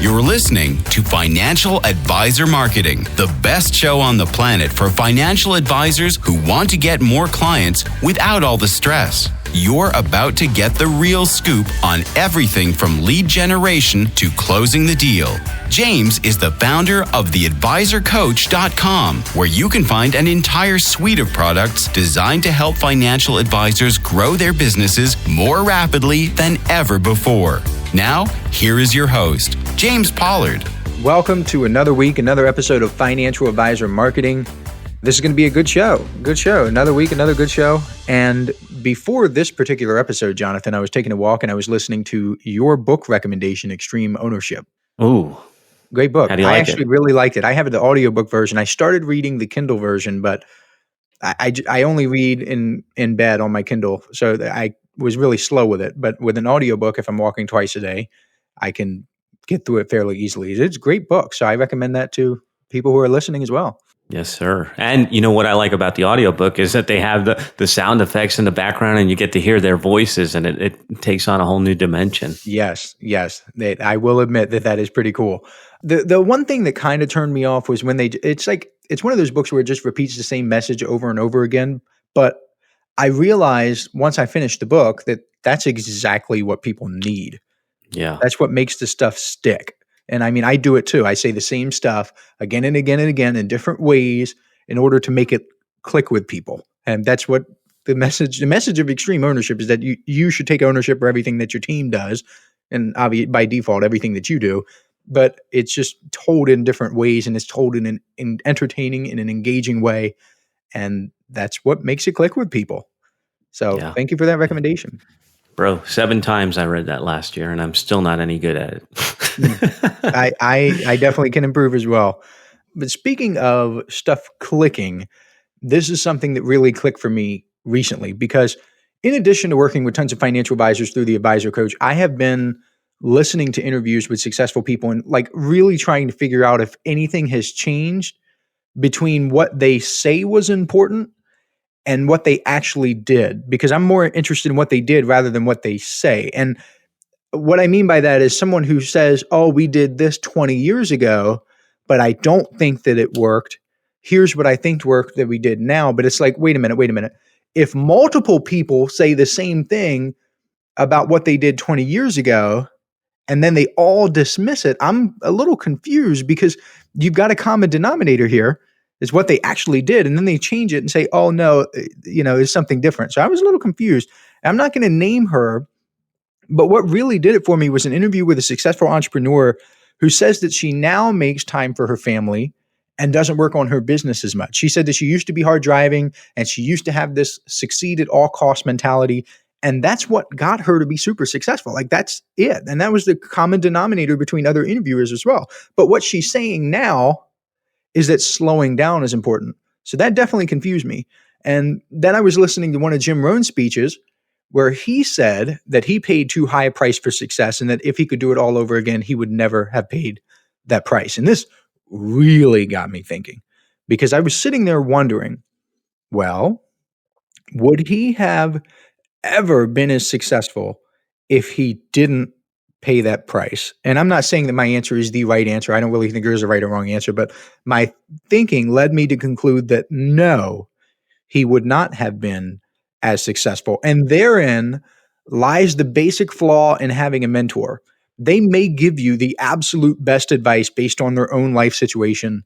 You're listening to Financial Advisor Marketing, the best show on the planet for financial advisors who want to get more clients without all the stress. You're about to get the real scoop on everything from lead generation to closing the deal. James is the founder of theadvisorcoach.com, where you can find an entire suite of products designed to help financial advisors grow their businesses more rapidly than ever before. Now, here is your host, James Pollard. Welcome to another week, another episode of Financial Advisor Marketing. This is going to be a good show. Good show. Another week, another good show. And before this particular episode, Jonathan, I was taking a walk and I was listening to your book recommendation, Extreme Ownership. Ooh. Great book. How do you like I actually really liked it. I have the audiobook version. I started reading the Kindle version, but I only read in bed on my Kindle. So I was really slow with it. But with an audiobook, if I'm walking twice a day, I can get through it fairly easily. It's a great book. So I recommend that to people who are listening as well. Yes, sir. And you know what I like about the audiobook is that they have the sound effects in the background and you get to hear their voices and it takes on a whole new dimension. Yes. I will admit that is pretty cool. The one thing that kind of turned me off was when it's one of those books where it just repeats the same message over and over again. But I realized once I finished the book that that's exactly what people need. Yeah. That's what makes the stuff stick. And I mean, I do it too. I say the same stuff again and again and again in different ways in order to make it click with people. And that's what the message of extreme ownership is, that you should take ownership for everything that your team does. And obviously by default, everything that you do, but it's just told in different ways and it's told in an entertaining and an engaging way. And that's what makes it click with people. So Thank you for that recommendation. Bro, 7 times I read that last year and I'm still not any good at it. I definitely can improve as well. But speaking of stuff clicking, this is something that really clicked for me recently, because in addition to working with tons of financial advisors through the Advisor Coach, I have been listening to interviews with successful people and really trying to figure out if anything has changed between what they say was important and what they actually did, because I'm more interested in what they did rather than what they say. And what I mean by that is someone who says, oh, we did this 20 years ago, but I don't think that it worked. Here's what I think worked that we did now. But it's like, wait a minute. If multiple people say the same thing about what they did 20 years ago, and then they all dismiss it, I'm a little confused, because you've got a common denominator here. Is what they actually did. And then they change it and say, oh no, it's something different. So I was a little confused. I'm not going to name her, but what really did it for me was an interview with a successful entrepreneur who says that she now makes time for her family and doesn't work on her business as much. She said that she used to be hard driving and she used to have this succeed at all cost mentality. And that's what got her to be super successful. That's it. And that was the common denominator between other interviewers as well. But what she's saying now is that slowing down is important. So that definitely confused me. And then I was listening to one of Jim Rohn's speeches where he said that he paid too high a price for success and that if he could do it all over again, he would never have paid that price. And this really got me thinking, because I was sitting there wondering, well, would he have ever been as successful if he didn't pay that price? And I'm not saying that my answer is the right answer. I don't really think there's a right or wrong answer, but my thinking led me to conclude that no, he would not have been as successful. And therein lies the basic flaw in having a mentor. They may give you the absolute best advice based on their own life situation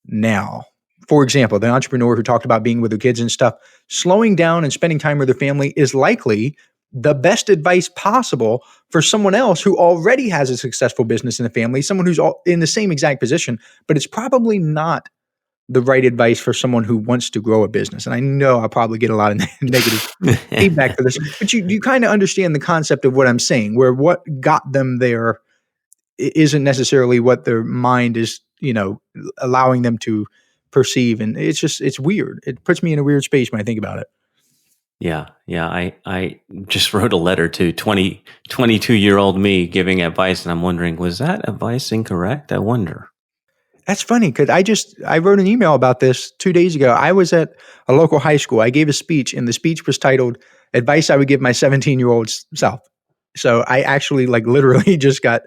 now. For example, the entrepreneur who talked about being with their kids and stuff, slowing down and spending time with their family is likely the best advice possible for someone else who already has a successful business in the family, someone who's in the same exact position, but it's probably not the right advice for someone who wants to grow a business. And I know I'll probably get a lot of negative feedback for this, but you kind of understand the concept of what I'm saying, where what got them there isn't necessarily what their mind is, allowing them to perceive. And it's weird. It puts me in a weird space when I think about it. Yeah. I just wrote a letter to 22-year-old me giving advice, and I'm wondering, was that advice incorrect? I wonder. That's funny, because I wrote an email about this 2 days ago. I was at a local high school. I gave a speech, and the speech was titled "Advice I Would Give My 17-Year-Old Self." So I actually literally just got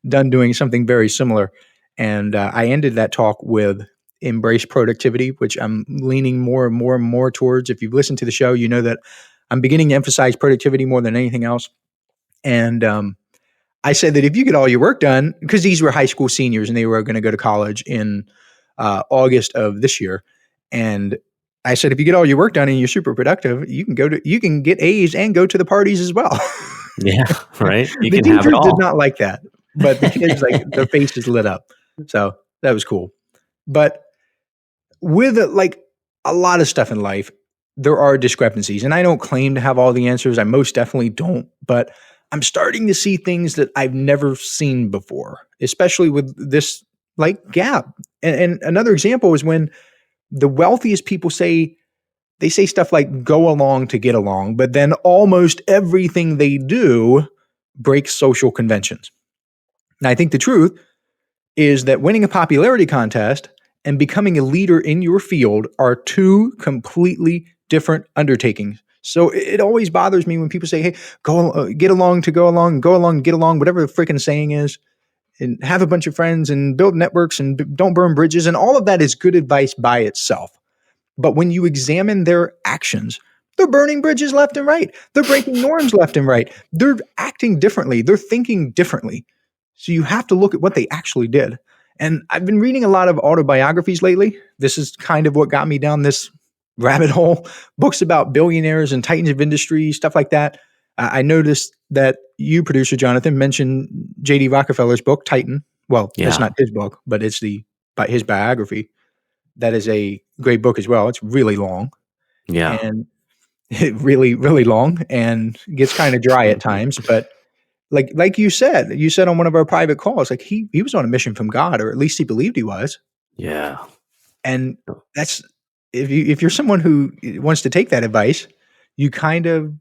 done doing something very similar. And I ended that talk with embrace productivity, which I'm leaning more and more and more towards. If you've listened to the show, you know that I'm beginning to emphasize productivity more than anything else. And I said that if you get all your work done, because these were high school seniors and they were going to go to college in August of this year. And I said, if you get all your work done and you're super productive, you can get A's and go to the parties as well. Yeah, right. You The can have it teachers all. did not like that, but the kids, like, their faces lit up. So that was cool. But with like a lot of stuff in life, there are discrepancies, and I don't claim to have all the answers. I most definitely don't, but I'm starting to see things that I've never seen before, especially with this like gap. And another example is when the wealthiest people say stuff like go along to get along, but then almost everything they do breaks social conventions. Now, I think the truth is that winning a popularity contest and becoming a leader in your field are two completely different undertakings. So it always bothers me when people say, hey, get along to go along, get along, whatever the freaking saying is, and have a bunch of friends and build networks and don't burn bridges. And all of that is good advice by itself. But when you examine their actions, they're burning bridges left and right. They're breaking norms left and right. They're acting differently. They're thinking differently. So you have to look at what they actually did. And I've been reading a lot of autobiographies lately. This is kind of what got me down this rabbit hole. Books about billionaires and titans of industry, stuff like that. I noticed that you, producer Jonathan, mentioned J.D. Rockefeller's book, Titan. Well, It's not his book, but it's his biography. That is a great book as well. It's really long. Yeah. And really, really long and gets kind of dry at times. But like you said on one of our private calls, like he was on a mission from God, or at least he believed he was. Yeah. And that's, if you're someone who wants to take that advice, you kind of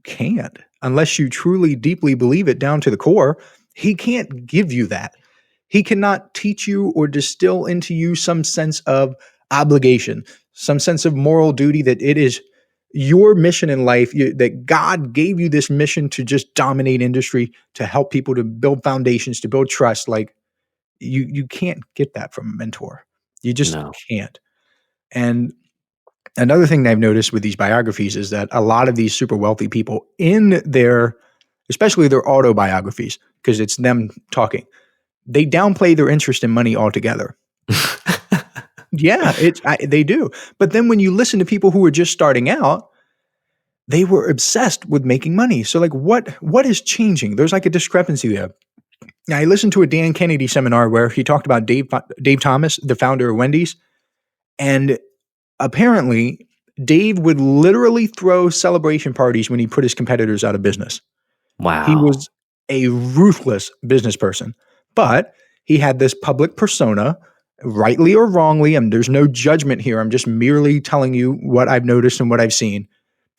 can't, unless you truly deeply believe it down to the core. He can't give you that. He cannot teach you or distill into you some sense of obligation, some sense of moral duty, that it is your mission in life, that God gave you this mission to just dominate industry, to help people, to build foundations, to build trust. Like you can't get that from a mentor. You just can't. And another thing that I've noticed with these biographies is that a lot of these super wealthy people especially their autobiographies, because it's them talking, they downplay their interest in money altogether. Yeah, they do. But then when you listen to people who are just starting out, they were obsessed with making money. So like what is changing? There's like a discrepancy there. Now, I listened to a Dan Kennedy seminar where he talked about Dave Thomas, the founder of Wendy's. And apparently Dave would literally throw celebration parties when he put his competitors out of business. Wow. He was a ruthless business person, but he had this public persona, rightly or wrongly. There's no judgment here. I'm just merely telling you what I've noticed and what I've seen.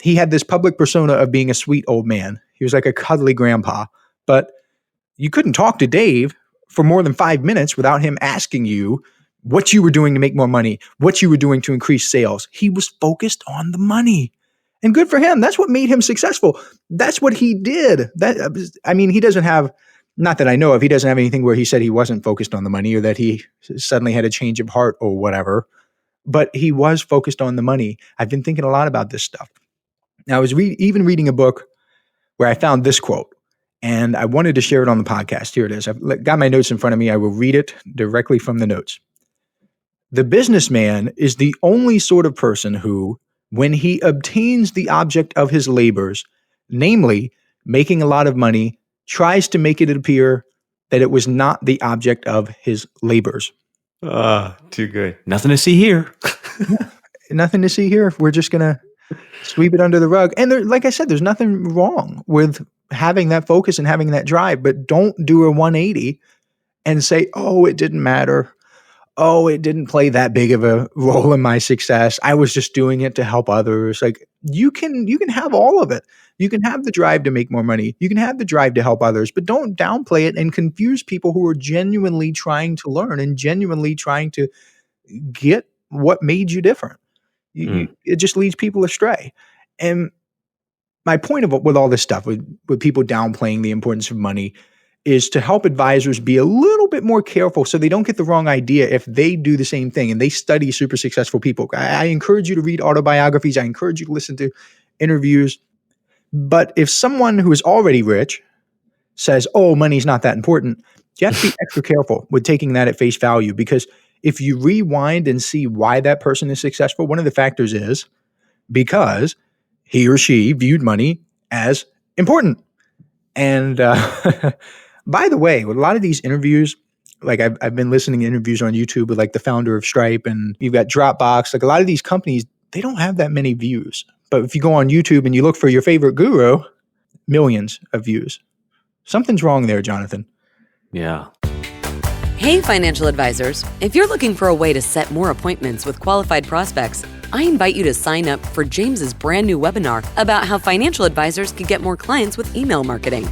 He had this public persona of being a sweet old man. He was like a cuddly grandpa, but you couldn't talk to Dave for more than 5 minutes without him asking you what you were doing to make more money, what you were doing to increase sales. He was focused on the money. And good for him. That's what made him successful. That's what he did. He doesn't have, not that I know of, he doesn't have anything where he said he wasn't focused on the money or that he suddenly had a change of heart or whatever. But he was focused on the money. I've been thinking a lot about this stuff. Now, I was even reading a book where I found this quote, and I wanted to share it on the podcast. Here it is. I've got my notes in front of me. I will read it directly from the notes. The businessman is the only sort of person who, when he obtains the object of his labors, namely making a lot of money, tries to make it appear that it was not the object of his labors. Too good. Nothing to see here. Nothing to see here. We're just going to sweep it under the rug. And like I said, there's nothing wrong with having that focus and having that drive, but don't do a 180 and say, oh, it didn't matter. Oh, it didn't play that big of a role in my success. I was just doing it to help others. Like you can have all of it. You can have the drive to make more money. You can have the drive to help others, but don't downplay it and confuse people who are genuinely trying to learn and genuinely trying to get what made you different. It just leads people astray. And my point with all this stuff, with people downplaying the importance of money, is to help advisors be a little bit more careful so they don't get the wrong idea if they do the same thing and they study super successful people. I encourage you to read autobiographies. I encourage you to listen to interviews. But if someone who is already rich says, oh, money's not that important, you have to be extra careful with taking that at face value, because if you rewind and see why that person is successful, one of the factors is because he or she viewed money as important. And by the way, with a lot of these interviews, like I've been listening to interviews on YouTube with like the founder of Stripe, and you've got Dropbox, like a lot of these companies, they don't have that many views. But if you go on YouTube and you look for your favorite guru, millions of views. Something's wrong there, Jonathan. Yeah. Hey, financial advisors. If you're looking for a way to set more appointments with qualified prospects, I invite you to sign up for James's brand new webinar about how financial advisors can get more clients with email marketing.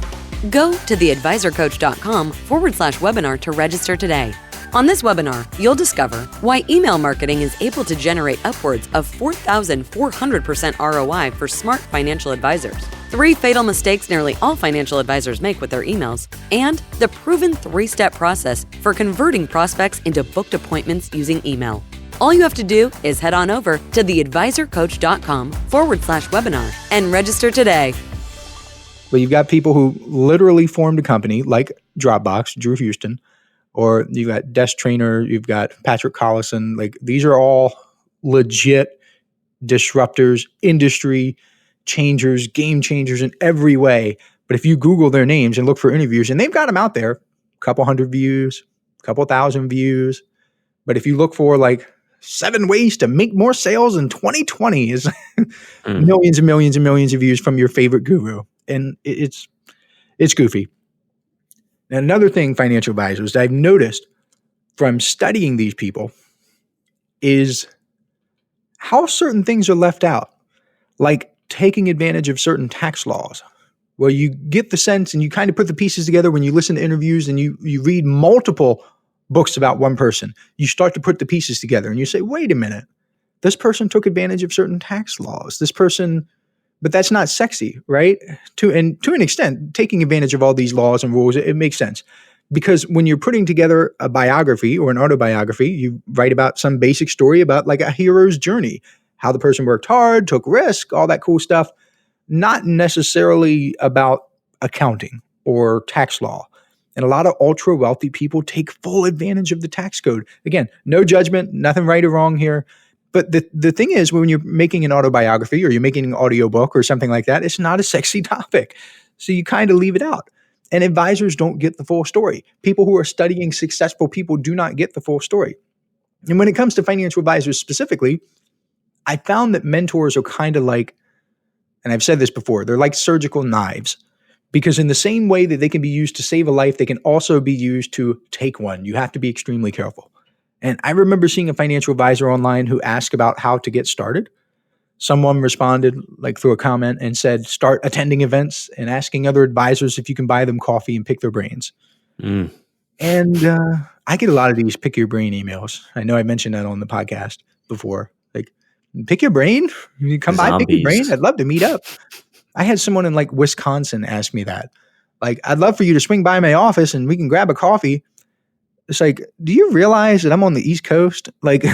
Go to theadvisorcoach.com/webinar to register today. On this webinar, you'll discover why email marketing is able to generate upwards of 4,400% ROI for smart financial advisors, 3 fatal mistakes nearly all financial advisors make with their emails, and the proven 3-step process for converting prospects into booked appointments using email. All you have to do is head on over to theadvisorcoach.com/webinar and register today. But you've got people who literally formed a company like Dropbox, Drew Houston, or you've got Desk Trainer, you've got Patrick Collison. Like, these are all legit disruptors, industry changers, game changers in every way. But if you Google their names and look for interviews, and they've got them out there, a couple hundred views, a couple thousand views. But if you look for like 7 ways to make more sales in 2020 is millions and millions and millions of views from your favorite guru. And it's goofy. And another thing, financial advisors, that I've noticed from studying these people is how certain things are left out, like taking advantage of certain tax laws, where you get the sense and you kind of put the pieces together when you listen to interviews and you read multiple books about one person. You start to put the pieces together and you say, wait a minute, this person took advantage of certain tax laws. This person, but that's not sexy, right? To an extent, taking advantage of all these laws and rules, it makes sense. Because when you're putting together a biography or an autobiography, you write about some basic story about like a hero's journey, how the person worked hard, took risk, all that cool stuff, not necessarily about accounting or tax law. And a lot of ultra wealthy people take full advantage of the tax code. Again, no judgment, nothing right or wrong here. But the thing is, when you're making an autobiography or you're making an audiobook or something like that, it's not a sexy topic. So you kind of leave it out. And advisors don't get the full story. People who are studying successful people do not get the full story. And when it comes to financial advisors specifically, I found that mentors are kind of like, and I've said this before, they're like surgical knives. Because in the same way that they can be used to save a life, they can also be used to take one. You have to be extremely careful. And I remember seeing a financial advisor online who asked about how to get started. Someone responded like through a comment and said, start attending events and asking other advisors if you can buy them coffee and pick their brains. And I get a lot of these pick your brain emails. I know I mentioned that on the podcast before. Like, pick your brain? You come by, pick your brain? I'd love to meet up. I had someone in like Wisconsin ask me that. Like, I'd love for you to swing by my office and we can grab a coffee. It's like, do you realize that I'm on the East Coast? Like,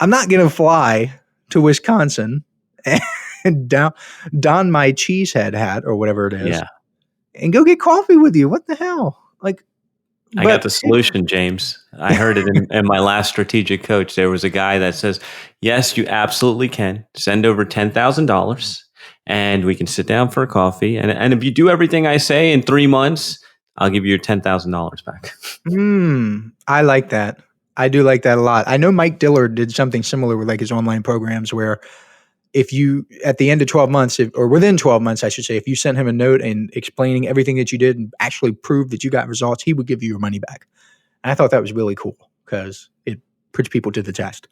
I'm not going to fly to Wisconsin and don my cheesehead hat or whatever it is and go get coffee with you. What the hell? Like, I got the solution, James. I heard it in my last strategic coach. There was a guy that says, yes, you absolutely can send over $10,000 and we can sit down for a coffee. And if you do everything I say in 3 months, I'll give you your $10,000 back. I like that. I do like that a lot. I know Mike Dillard did something similar with like his online programs where if you, at the end of 12 months, or within 12 months, I should say, if you sent him a note and explaining everything that you did and actually proved that you got results, he would give you your money back. And I thought that was really cool because it puts people to the test.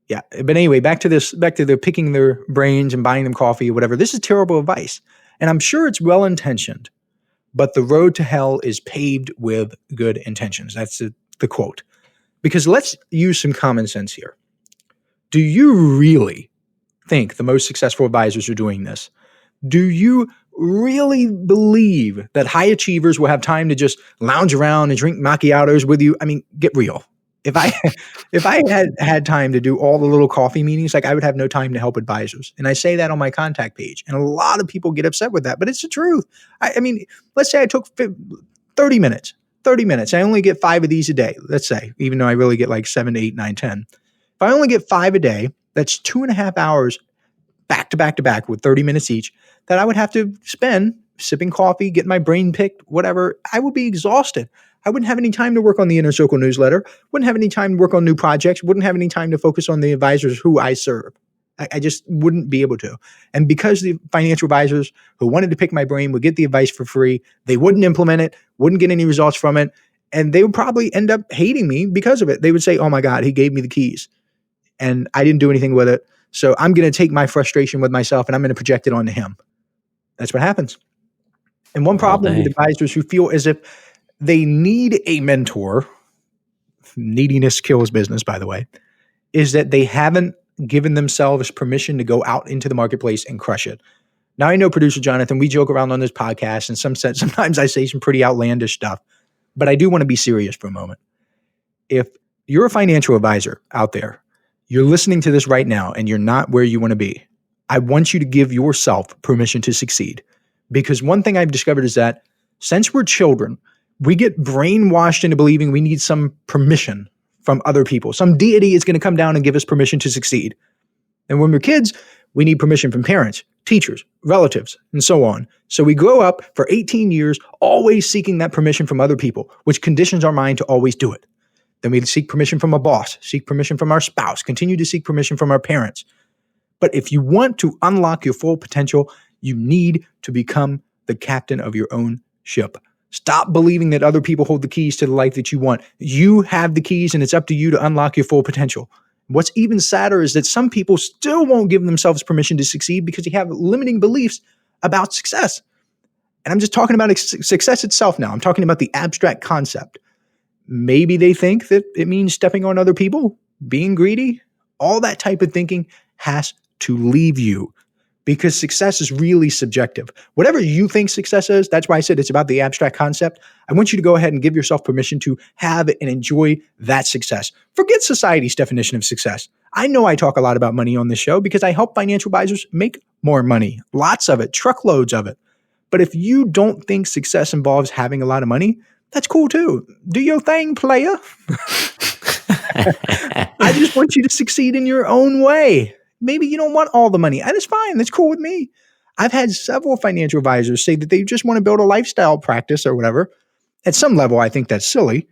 Yeah. But anyway, back to the picking their brains and buying them coffee or whatever. This is terrible advice. And I'm sure it's well-intentioned, but the road to hell is paved with good intentions. That's the quote. Because let's use some common sense here. Do you really think the most successful advisors are doing this? Do you really believe that high achievers will have time to just lounge around and drink macchiatos with you, I mean, get real. If I had time to do all the little coffee meetings, like I would have no time to help advisors. And I say that on my contact page. And a lot of people get upset with that, but it's the truth. I mean, let's say I took 30 minutes. 30 minutes. I only get 5 of these a day, let's say, even though I really get like 7 to 8, 9, 10. If I only get 5 a day, that's 2.5 hours back to back to back with 30 minutes each that I would have to spend sipping coffee, getting my brain picked, whatever. I would be exhausted. I wouldn't have any time to work on the Inner Circle newsletter, wouldn't have any time to work on new projects, wouldn't have any time to focus on the advisors who I serve. I just wouldn't be able to. And because the financial advisors who wanted to pick my brain would get the advice for free, they wouldn't implement it, wouldn't get any results from it, and they would probably end up hating me because of it. They would say, oh my God, he gave me the keys and I didn't do anything with it. So I'm going to take my frustration with myself and I'm going to project it onto him. That's what happens. And one problem with advisors who feel as if they need a mentor, neediness kills business, by the way, is that they haven't given themselves permission to go out into the marketplace and crush it. Now, I know producer Jonathan, we joke around on this podcast and sometimes I say some pretty outlandish stuff, but I do want to be serious for a moment. If you're a financial advisor out there, you're listening to this right now and you're not where you want to be, I want you to give yourself permission to succeed. Because one thing I've discovered is that since we're children, we get brainwashed into believing we need some permission from other people. Some deity is going to come down and give us permission to succeed. And when we're kids, we need permission from parents, teachers, relatives, and so on. So we grow up for 18 years always seeking that permission from other people, which conditions our mind to always do it. Then we seek permission from a boss, seek permission from our spouse, continue to seek permission from our parents. But if you want to unlock your full potential, you need to become the captain of your own ship. Stop believing that other people hold the keys to the life that you want. You have the keys and it's up to you to unlock your full potential. What's even sadder is that some people still won't give themselves permission to succeed because they have limiting beliefs about success. And I'm just talking about success itself now. I'm talking about the abstract concept. Maybe they think that it means stepping on other people, being greedy. All that type of thinking has to leave you. Because success is really subjective. Whatever you think success is, that's why I said it's about the abstract concept. I want you to go ahead and give yourself permission to have and enjoy that success. Forget society's definition of success. I know I talk a lot about money on this show because I help financial advisors make more money. Lots of it, truckloads of it. But if you don't think success involves having a lot of money, that's cool too. Do your thing, player. I just want you to succeed in your own way. Maybe you don't want all the money. And it's fine. That's cool with me. I've had several financial advisors say that they just want to build a lifestyle practice or whatever. At some level, I think that's silly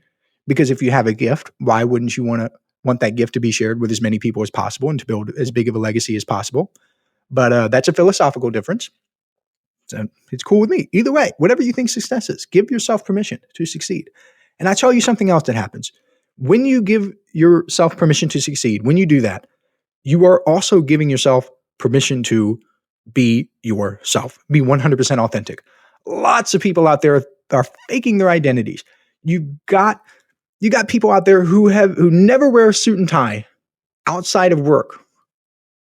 because if you have a gift, why wouldn't you want that gift to be shared with as many people as possible and to build as big of a legacy as possible? But that's a philosophical difference. So it's cool with me. Either way, whatever you think success is, give yourself permission to succeed. And I tell you something else that happens. When you give yourself permission to succeed, when you do that, you are also giving yourself permission to be yourself, be 100% authentic. Lots of people out there are faking their identities. You got people out there who never wear a suit and tie outside of work,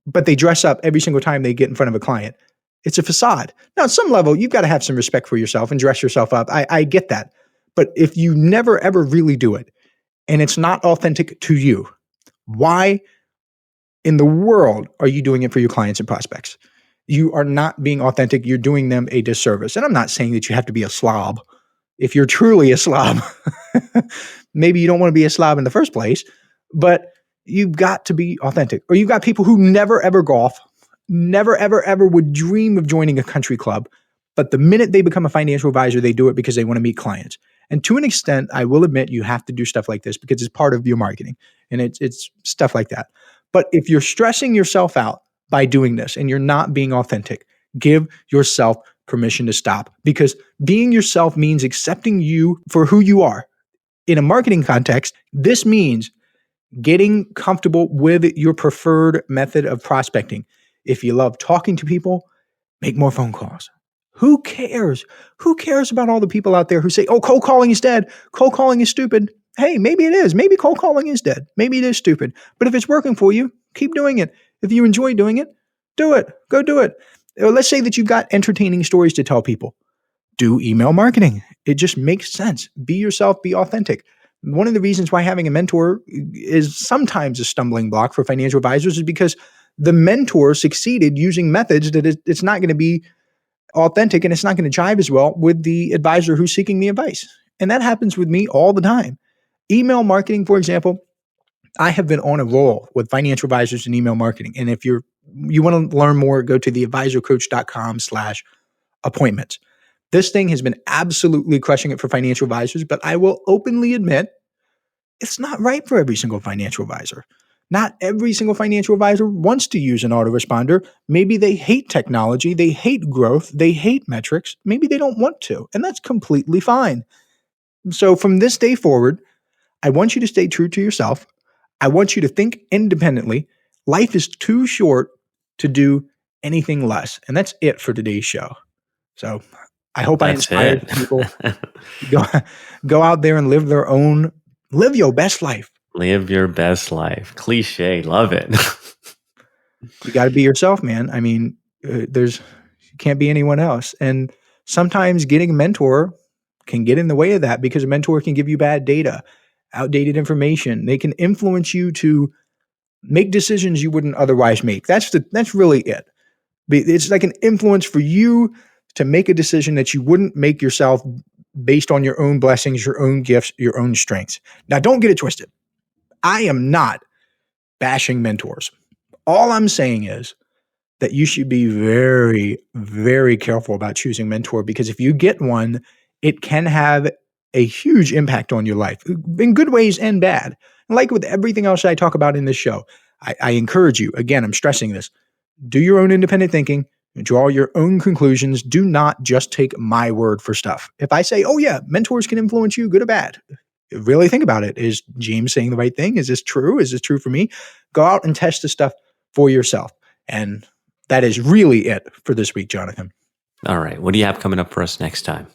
but they dress up every single time they get in front of a client. It's a facade. Now, at some level, you've got to have some respect for yourself and dress yourself up. I get that. But if you never, ever really do it, and it's not authentic to you, why in the world are you doing it for your clients and prospects? You are not being authentic. You're doing them a disservice. And I'm not saying that you have to be a slob. If you're truly a slob, maybe you don't want to be a slob in the first place, but you've got to be authentic. Or you've got people who never, ever golf, never, ever, ever would dream of joining a country club. But the minute they become a financial advisor, they do it because they want to meet clients. And to an extent, I will admit you have to do stuff like this because it's part of your marketing and it's stuff like that. But if you're stressing yourself out by doing this and you're not being authentic, give yourself permission to stop, because being yourself means accepting you for who you are. In a marketing context, this means getting comfortable with your preferred method of prospecting. If you love talking to people, make more phone calls. Who cares? Who cares about all the people out there who say, oh, cold calling is dead. Cold calling is stupid. Hey, maybe it is. Maybe cold calling is dead. Maybe it is stupid. But if it's working for you, keep doing it. If you enjoy doing it, do it. Go do it. Let's say that you've got entertaining stories to tell people. Do email marketing. It just makes sense. Be yourself, be authentic. One of the reasons why having a mentor is sometimes a stumbling block for financial advisors is because the mentor succeeded using methods that it's not going to be authentic and it's not going to jive as well with the advisor who's seeking the advice. And that happens with me all the time. Email marketing, for example, I have been on a roll with financial advisors and email marketing. And if you want to learn more, go to theadvisorcoach.com/appointments. This thing has been absolutely crushing it for financial advisors, but I will openly admit it's not right for every single financial advisor. Not every single financial advisor wants to use an autoresponder. Maybe they hate technology, they hate growth, they hate metrics. Maybe they don't want to, and that's completely fine. So from this day forward, I want you to stay true to yourself. I want you to think independently. Life is too short to do anything less. And that's it for today's show. So I hope I inspired people to go out there and live your best life. Live your best life. Cliche. Love it. You got to be yourself, man. I mean, you can't be anyone else. And sometimes getting a mentor can get in the way of that because a mentor can give you bad data, outdated information. They can influence you to make decisions you wouldn't otherwise make. That's really it. It's like an influence for you to make a decision that you wouldn't make yourself based on your own blessings, your own gifts, your own strengths. Now, don't get it twisted. I am not bashing mentors. All I'm saying is that you should be very, very careful about choosing a mentor because if you get one, it can have a huge impact on your life in good ways and bad. And like with everything else I talk about in this show, I encourage you, again, I'm stressing this, do your own independent thinking, draw your own conclusions. Do not just take my word for stuff. If I say, oh yeah, mentors can influence you, good or bad, really think about it. Is James saying the right thing? Is this true? Is this true for me? Go out and test the stuff for yourself. And that is really it for this week, Jonathan. All right. What do you have coming up for us next time?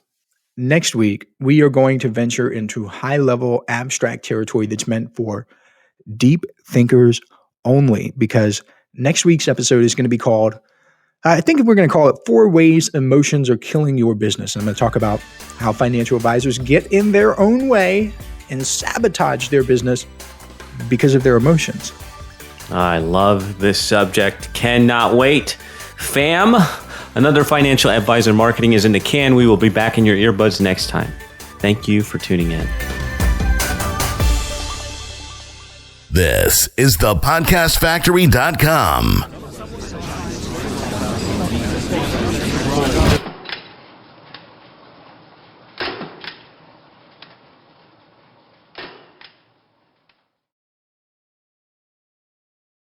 Next week, we are going to venture into high-level abstract territory that's meant for deep thinkers only, because next week's episode is going to be called, I think we're going to call it 4 Ways Emotions Are Killing Your Business. And I'm going to talk about how financial advisors get in their own way and sabotage their business because of their emotions. I love this subject. Cannot wait. Fam, another Financial Advisor Marketing is in the can. We will be back in your earbuds next time. Thank you for tuning in. This is thepodcastfactory.com.